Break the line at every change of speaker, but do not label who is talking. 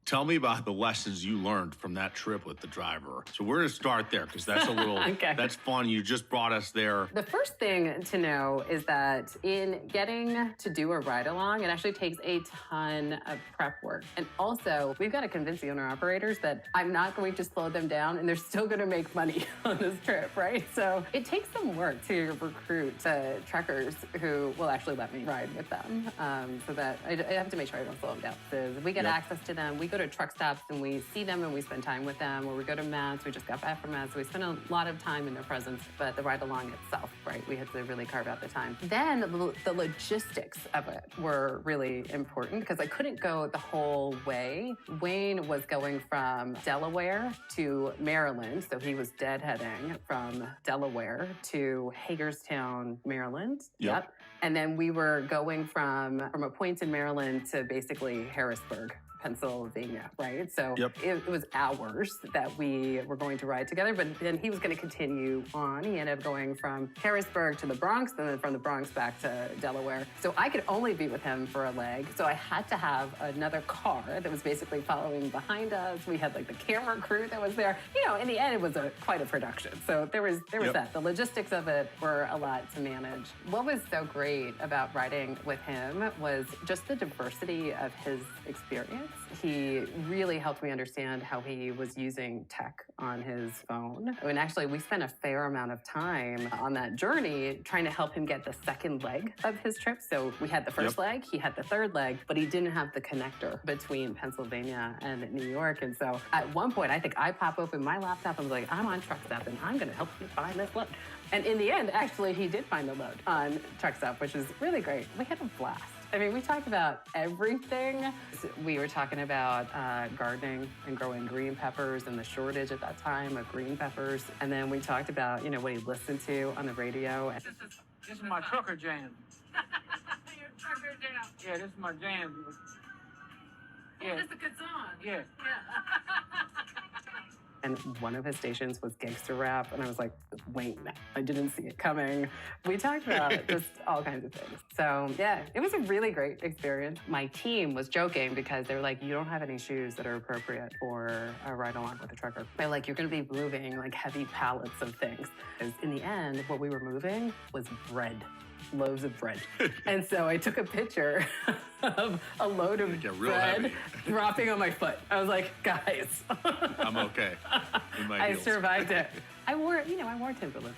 Tell me about the lessons you learned from that trip with the driver. So we're going to start there because that's a little, that's fun. You just brought us there.
The first thing to know is that in getting to do a ride along, it actually takes a ton of prep work. And also, we've got to convince the owner-operators that I'm not going to slow them down and they're still going to make money on this trip, right? So it takes some work to recruit truckers who will actually let me ride with them, so that I have to make sure I don't slow them down. So we get access to them. We go to truck stops and we see them and we spend time with them, or we go to Matt's. We just got back from Matt's. So we spend a lot of time in their presence, but the ride along itself, right? We had to really carve out the time. Then the logistics of it were really important because I couldn't go the whole way. Wayne was going from Delaware to Maryland. So he was deadheading from Delaware to Hagerstown, Maryland. Yep. And then we were going from a point in Maryland to basically Harrisburg, Pennsylvania, right? So it was hours that we were going to ride together, but then he was going to continue on. He ended up going from Harrisburg to the Bronx, and then from the Bronx back to Delaware. So I could only be with him for a leg. So I had to have another car that was basically following behind us. We had like the camera crew that was there. You know, in the end, it was quite a production. So there was that. The logistics of it were a lot to manage. What was so great about riding with him was just the diversity of his experience. He really helped me understand how he was using tech on his phone. And actually, we spent a fair amount of time on that journey trying to help him get the second leg of his trip. So we had the first leg, he had the third leg, but he didn't have the connector between Pennsylvania and New York. And so at one point, I think I pop open my laptop and was like, I'm on Truckstop and I'm going to help you find this load. And in the end, actually, he did find the load on Truckstop, which is really great. We had a blast. I mean, we talked about everything. We were talking about gardening and growing green peppers and the shortage at that time of green peppers. And then we talked about, what he listened to on the radio.
This is my trucker jam.
Your trucker jam.
Yeah, this is my jam.
Yeah. That's a good song.
Yeah.
And one of his stations was gangster rap. And I was like, Wayne, I didn't see it coming. We talked about just all kinds of things. So yeah, it was a really great experience. My team was joking because they were like, you don't have any shoes that are appropriate for a ride along with a trucker. They're like, you're gonna be moving like heavy pallets of things. Because in the end, what we were moving was bread. Loaves of bread. And so I took a picture of a load of bread dropping on my foot. I was like, guys.
I'm okay.
I survived it. I wore Timberland.